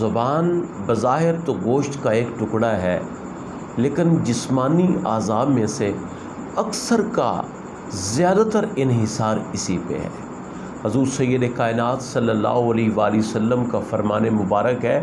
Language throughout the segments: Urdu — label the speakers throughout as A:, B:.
A: زبان بظاہر تو گوشت کا ایک ٹکڑا ہے، لیکن جسمانی اعضاء میں سے اکثر کا زیادہ تر انحصار اسی پہ ہے۔ حضور سید کائنات صلی اللہ علیہ وآلہ وسلم کا فرمان مبارک ہے،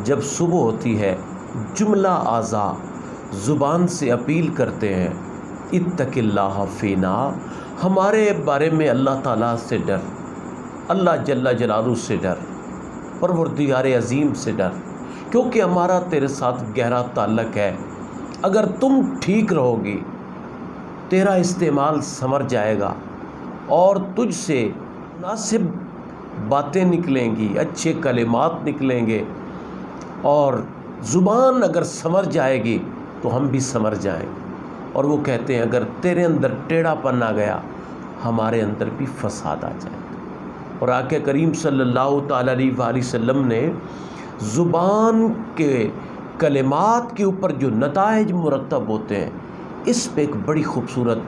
A: جب صبح ہوتی ہے جملہ اعضاء زبان سے اپیل کرتے ہیں، اتق اللہ فینا، ہمارے بارے میں اللہ تعالیٰ سے ڈر، اللہ جل جلالہ سے ڈر، پروردگار عظیم سے ڈر، کیونکہ ہمارا تیرے ساتھ گہرا تعلق ہے۔ اگر تم ٹھیک رہو گی تیرا استعمال سنور جائے گا اور تجھ سے مناسب باتیں نکلیں گی، اچھے کلمات نکلیں گے، اور زبان اگر سنور جائے گی تو ہم بھی سنور جائیں گے۔ اور وہ کہتے ہیں اگر تیرے اندر ٹیڑھا پن آ گیا ہمارے اندر بھی فساد آ جائے گا۔ اور آقا کریم صلی اللہ تعالیٰ علیہ وآلہ وسلم نے زبان کے کلمات کے اوپر جو نتائج مرتب ہوتے ہیں اس پہ ایک بڑی خوبصورت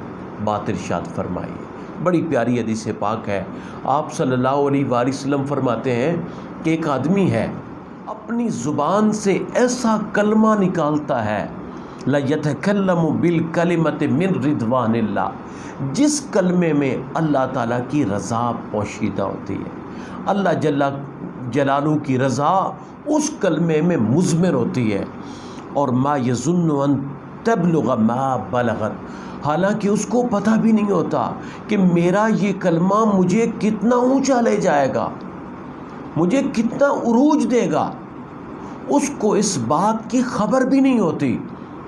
A: بات ارشاد فرمائی ہے، بڑی پیاری حدیث پاک ہے۔ آپ صلی اللہ علیہ وآلہ وسلم فرماتے ہیں کہ ایک آدمی ہے اپنی زبان سے ایسا کلمہ نکالتا ہے، لَيَتَكَلَّمُ بِالْكَلِمَةِ مِنْ رِضْوَانِ اللَّهِ، جس کلمے میں اللہ تعالیٰ کی رضا پوشیدہ ہوتی ہے، اللہ جل جلالہ کی رضا اس کلمے میں مضمر ہوتی ہے، اور ما يظن ان تبلغ ما بلغت، حالانکہ اس کو پتہ بھی نہیں ہوتا کہ میرا یہ کلمہ مجھے کتنا اونچا لے جائے گا، مجھے کتنا عروج دے گا، اس کو اس بات کی خبر بھی نہیں ہوتی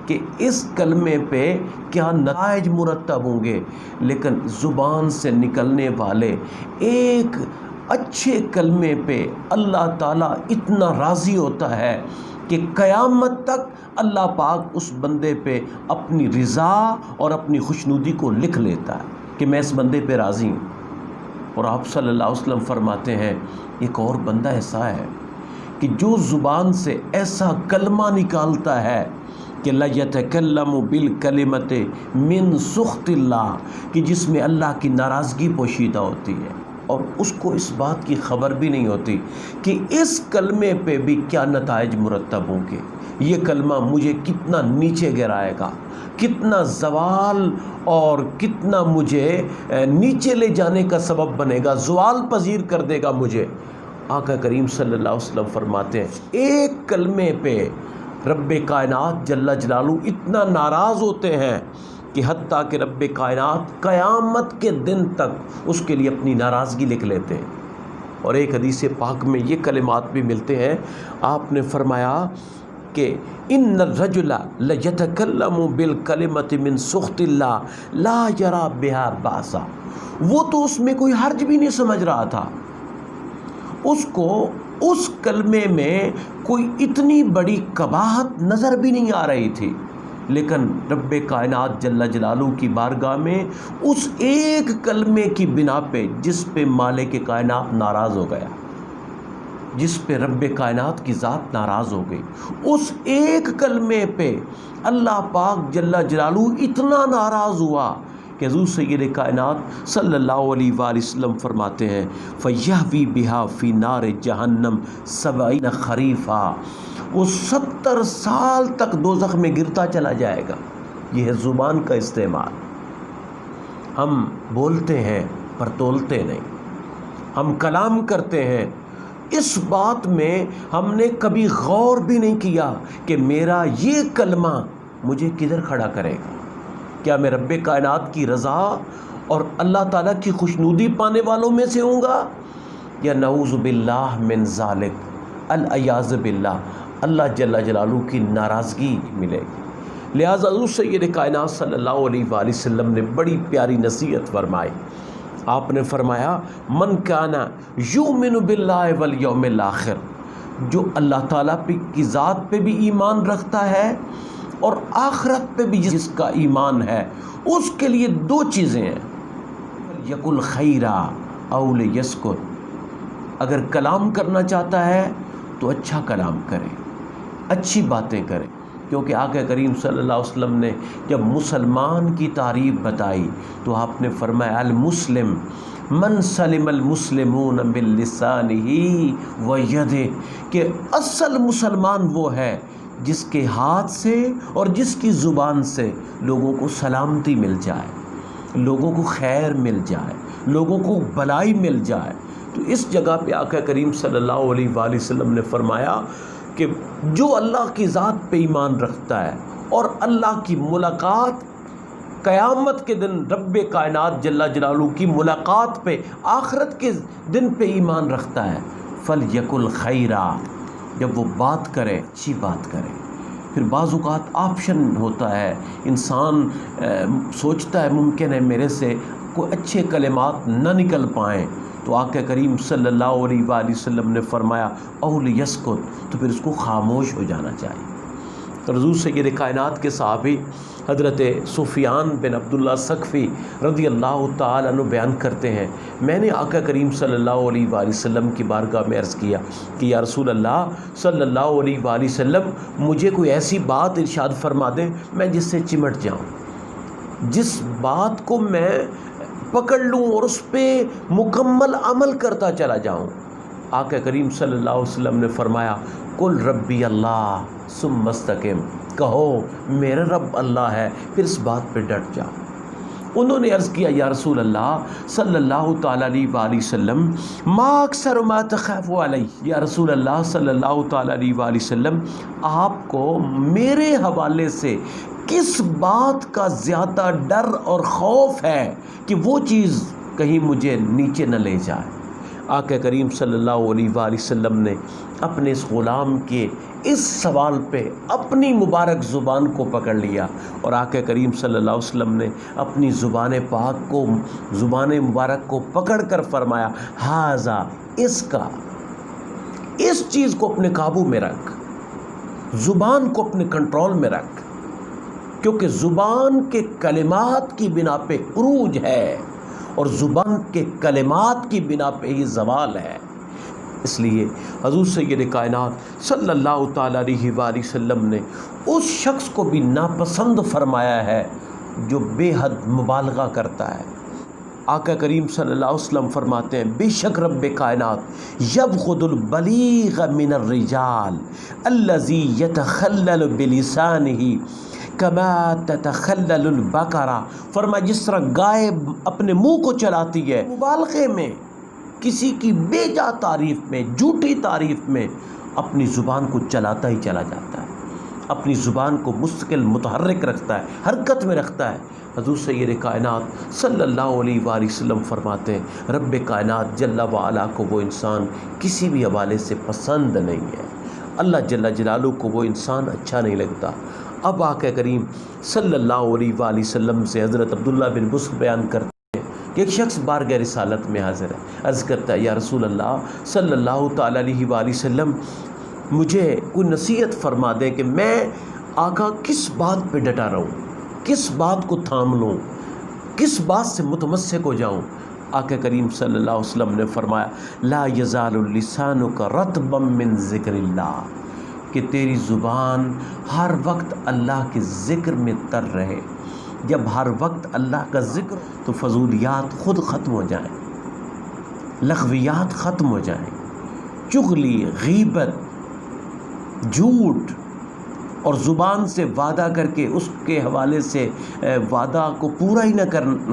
A: کہ اس کلمے پہ کیا نتائج مرتب ہوں گے۔ لیکن زبان سے نکلنے والے ایک اچھے کلمے پہ اللہ تعالیٰ اتنا راضی ہوتا ہے کہ قیامت تک اللہ پاک اس بندے پہ اپنی رضا اور اپنی خوشنودی کو لکھ لیتا ہے کہ میں اس بندے پہ راضی ہوں۔ اور آپ صلی اللہ علیہ وسلم فرماتے ہیں ایک اور بندہ ایسا ہے کہ جو زبان سے ایسا کلمہ نکالتا ہے کہ لَيَتَكَلَّمُ بِالْكَلِمَةِ مِنْ سُخْطِ اللَّهِ، کہ جس میں اللہ کی ناراضگی پوشیدہ ہوتی ہے، اور اس کو اس بات کی خبر بھی نہیں ہوتی کہ اس کلمے پہ بھی کیا نتائج مرتب ہوں گے، یہ کلمہ مجھے کتنا نیچے گرائے گا، کتنا زوال اور کتنا مجھے نیچے لے جانے کا سبب بنے گا، زوال پذیر کر دے گا مجھے۔ آقا کریم صلی اللہ علیہ وسلم فرماتے ہیں ایک کلمے پہ رب کائنات جل جلالہ اتنا ناراض ہوتے ہیں کہ حتیٰ کہ رب کائنات قیامت کے دن تک اس کے لیے اپنی ناراضگی لکھ لیتے ہیں۔ اور ایک حدیث پاک میں یہ کلمات بھی ملتے ہیں، آپ نے فرمایا کہ ان الرجل لیتکلم بالکلمۃ من سخط اللہ لا یری بها باسا، وہ تو اس میں کوئی حرج بھی نہیں سمجھ رہا تھا، اس کو اس کلمے میں کوئی اتنی بڑی قباحت نظر بھی نہیں آ رہی تھی، لیکن رب کائنات جل جلالہ کی بارگاہ میں اس ایک کلمے کی بنا پہ جس پہ مالک کائنات ناراض ہو گیا، جس پہ رب کائنات کی ذات ناراض ہو گئی، اس ایک کلمے پہ اللہ پاک جل جلالہ اتنا ناراض ہوا کہ حضور سید کائنات صلی اللہ علیہ وآلہ وسلم فرماتے ہیں فَيَحْوِي بِهَا فِي نَارِ جَهَنَّمْ 70 خَرِيفًا، وہ 70 سال تک دوزخ میں گرتا چلا جائے گا۔ یہ ہے زبان کا استعمال۔ ہم بولتے ہیں پر تولتے نہیں، ہم کلام کرتے ہیں، اس بات میں ہم نے کبھی غور بھی نہیں کیا کہ میرا یہ کلمہ مجھے کدھر کھڑا کرے گا، کیا میں رب کائنات کی رضا اور اللہ تعالیٰ کی خوشنودی پانے والوں میں سے ہوں گا، یا نعوذ باللہ من ذالک، العیاذ باللہ اللہ جل جلالہ کی ناراضگی ملے گی۔ لہٰذا حضور سید کائنات صلی اللہ علیہ وآلہ وسلم نے بڑی پیاری نصیحت فرمائی۔ آپ نے فرمایا من کان یؤمن باللہ والیوم الآخر، جو اللہ تعالیٰ کی ذات پہ بھی ایمان رکھتا ہے اور آخرت پہ بھی جس کا ایمان ہے، اس کے لیے دو چیزیں ہیں، یقل خیرا او لیسکت، اگر کلام کرنا چاہتا ہے تو اچھا کلام کرے، اچھی باتیں کرے، کیونکہ آقا کریم صلی اللہ علیہ وسلم نے جب مسلمان کی تعریف بتائی تو آپ نے فرمایا المسلم من سلم المسلمون من لسانہ و یدہ، کہ اصل مسلمان وہ ہے جس کے ہاتھ سے اور جس کی زبان سے لوگوں کو سلامتی مل جائے، لوگوں کو خیر مل جائے، لوگوں کو بھلائی مل جائے۔ تو اس جگہ پہ آقا کریم صلی اللہ علیہ وآلہ وسلم نے فرمایا کہ جو اللہ کی ذات پہ ایمان رکھتا ہے اور اللہ کی ملاقات، قیامت کے دن رب کائنات جل جلالہ کی ملاقات پہ، آخرت کے دن پہ ایمان رکھتا ہے، فَلْيَقُلْ خَيْرًا، جب وہ بات کرے اچھی بات کرے۔ پھر بعض اوقات آپشن ہوتا ہے، انسان سوچتا ہے ممکن ہے میرے سے کوئی اچھے کلمات نہ نکل پائیں، تو آقا کریم صلی اللہ علیہ وآلہ وسلم نے فرمایا اول یسکت، تو پھر اس کو خاموش ہو جانا چاہیے۔ تو حضور سید کائنات کے صحابی حضرت سفیان بن عبداللہ ثقفی رضی اللہ تعالیٰ عنہ بیان کرتے ہیں، میں نے آقا کریم صلی اللہ علیہ وآلہ وسلم کی بارگاہ میں عرض کیا کہ یا رسول اللہ صلی اللہ علیہ وآلہ وسلم، مجھے کوئی ایسی بات ارشاد فرما دیں میں جس سے چمٹ جاؤں، جس بات کو میں پکڑ لوں اور اس پہ مکمل عمل کرتا چلا جاؤں۔ آقا کریم صلی اللہ علیہ وسلم نے فرمایا قل ربی اللہ ثم استقم، کہو میرا رب اللہ ہے، پھر اس بات پہ ڈٹ جاؤ۔ انہوں نے عرض کیا یا رسول اللہ صلی اللہ تعالیٰ علیہ وآلہ وسلم ما اکثر ما تخاف علیہ، یا رسول اللہ صلی اللہ تعالیٰ علیہ وآلہ وسلم آپ کو میرے حوالے سے کس بات کا زیادہ ڈر اور خوف ہے کہ وہ چیز کہیں مجھے نیچے نہ لے جائے۔ آقا کریم صلی اللہ علیہ وآلہ وسلم نے اپنے اس غلام کے اس سوال پہ اپنی مبارک زبان کو پکڑ لیا، اور آقا کریم صلی اللہ علیہ وسلم نے اپنی زبان پاک کو، زبان مبارک کو پکڑ کر فرمایا ہاذا، اس کا، اس چیز کو اپنے قابو میں رکھ، زبان کو اپنے کنٹرول میں رکھ، کیونکہ زبان کے کلمات کی بنا پہ عروج ہے اور زبان کے کلمات کی بنا پہ ہی زوال ہے۔ اس لیے حضور سید کائنات صلی اللہ تعالیٰ علیہ وآلہ وسلم نے اس شخص کو بھی ناپسند فرمایا ہے جو بے حد مبالغہ کرتا ہے۔ آقا کریم صلی اللہ علیہ وسلم فرماتے ہیں بے شک رب کائنات یبغض البلیغ من الرجال الذی یتخلل بلسانہ کما تتخلل البقرہ، فرمایا جس طرح گائے اپنے منہ کو چلاتی ہے مبالغے میں، کسی کی بے جا تعریف میں، جھوٹی تعریف میں، اپنی زبان کو چلاتا ہی چلا جاتا ہے، اپنی زبان کو مستقل متحرک رکھتا ہے، حرکت میں رکھتا ہے۔ حضور سید کائنات صلی اللہ علیہ وآلہ وسلم فرماتے ہیں رب کائنات جل وعلا کو وہ انسان کسی بھی حوالے سے پسند نہیں ہے، اللہ جل جلالہ کو وہ انسان اچھا نہیں لگتا۔ اب آقا کریم صلی اللہ علیہ وآلہ وسلم سے حضرت عبداللہ بن بسر بیان کرتے ہیں کہ ایک شخص بارگاہ رسالت میں حاضر ہے، عرض کرتا ہے یا رسول اللہ صلی اللہ تعالیٰ علیہ وآلہ وسلم، مجھے کوئی نصیحت فرما دیں کہ میں آقا کس بات پہ ڈٹا رہوں، کس بات کو تھام لوں، کس بات سے متمسک ہو جاؤں۔ آقا کریم صلی اللہ علیہ وسلم نے فرمایا لا یزال لسانک رطبا من ذکر اللہ، کہ تیری زبان ہر وقت اللہ کے ذکر میں تر رہے۔ جب ہر وقت اللہ کا ذکر تو فضولیات خود ختم ہو جائیں، لغویات ختم ہو جائیں، چغلی، غیبت، جھوٹ اور زبان سے وعدہ کر کے اس کے حوالے سے وعدہ کو پورا ہی نہ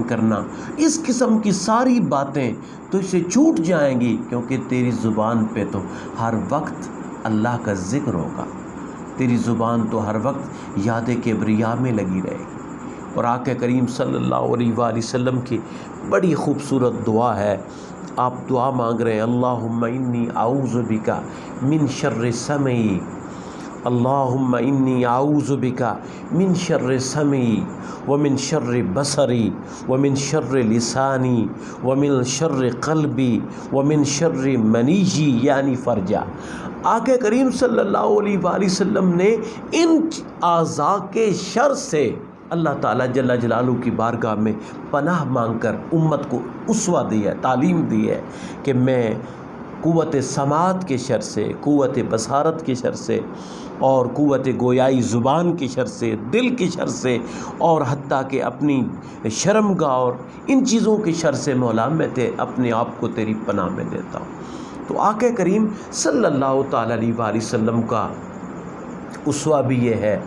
A: کرنا، اس قسم کی ساری باتیں تو اسے چھوٹ جائیں گی، کیونکہ تیری زبان پہ تو ہر وقت اللہ کا ذکر ہوگا، تیری زبان تو ہر وقت یاد کبریا میں لگی رہے گی۔ اور آقا کریم صلی اللہ علیہ وآلہ وسلم کی بڑی خوبصورت دعا ہے، آپ دعا مانگ رہے ہیں اللہم انی اعوذ بک من شر سمعی، اللہم انی اعوذ بک من شر سمعی ومن شر بصری ومن شر لسانی ومن شر قلبی ومن شر منیجی یعنی فرجہ۔ آقا کریم صلی اللہ علیہ وآلہ وسلم نے ان اعضاء کے شر سے اللہ تعالیٰ جل جلالہ کی بارگاہ میں پناہ مانگ کر امت کو اسوہ دی ہے، تعلیم دی ہے کہ میں قوت سماعت کے شر سے، قوت بصارت کے شر سے، اور قوت گویائی زبان کی شر سے، دل کی شر سے، اور حتیٰ کہ اپنی شرمگاہ اور ان چیزوں کی شر سے مولا میں اپنے آپ کو تیری پناہ میں دیتا ہوں۔ تو آقا کریم صلی اللہ تعالیٰ علیہ وآلہ وسلم کا اسوہ بھی یہ ہے،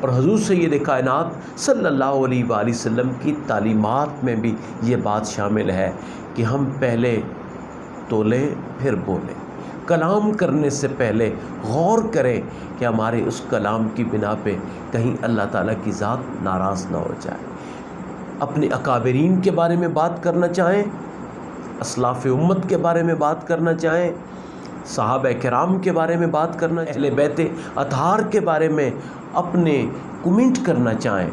A: اور حضور سید کائنات صلی اللہ علیہ وآلہ وسلم کی تعلیمات میں بھی یہ بات شامل ہے کہ ہم پہلے تولیں پھر بولیں، کلام کرنے سے پہلے غور کریں کہ ہمارے اس کلام کی بنا پہ کہیں اللہ تعالیٰ کی ذات ناراض نہ ہو جائے۔ اپنے اکابرین کے بارے میں بات کرنا چاہیں، اسلاف امت کے بارے میں بات کرنا چاہیں، صحابہ کرام کے بارے میں بات کرنا، اہل بیت اطہار کے بارے میں اپنے کمنٹ کرنا چاہیں،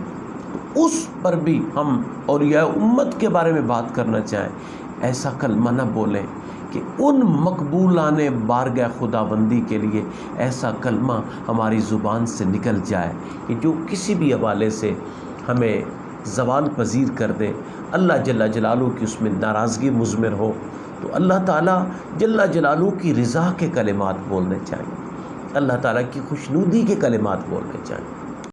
A: تو اس پر بھی ہم اولیاء امت کے بارے میں بات کرنا چاہیں، ایسا کلمہ نہ بولیں کہ ان مقبولان بارگاہ خداوندی کے لیے ایسا کلمہ ہماری زبان سے نکل جائے کہ جو کسی بھی حوالے سے ہمیں زوال پذیر کر دے، اللہ جل جلالہ کی اس میں ناراضگی مضمر ہو۔ تو اللہ تعالیٰ جل جلالہ کی رضا کے کلمات بولنے چاہیے، اللہ تعالیٰ کی خوشنودی کے کلمات بولنے چاہیے۔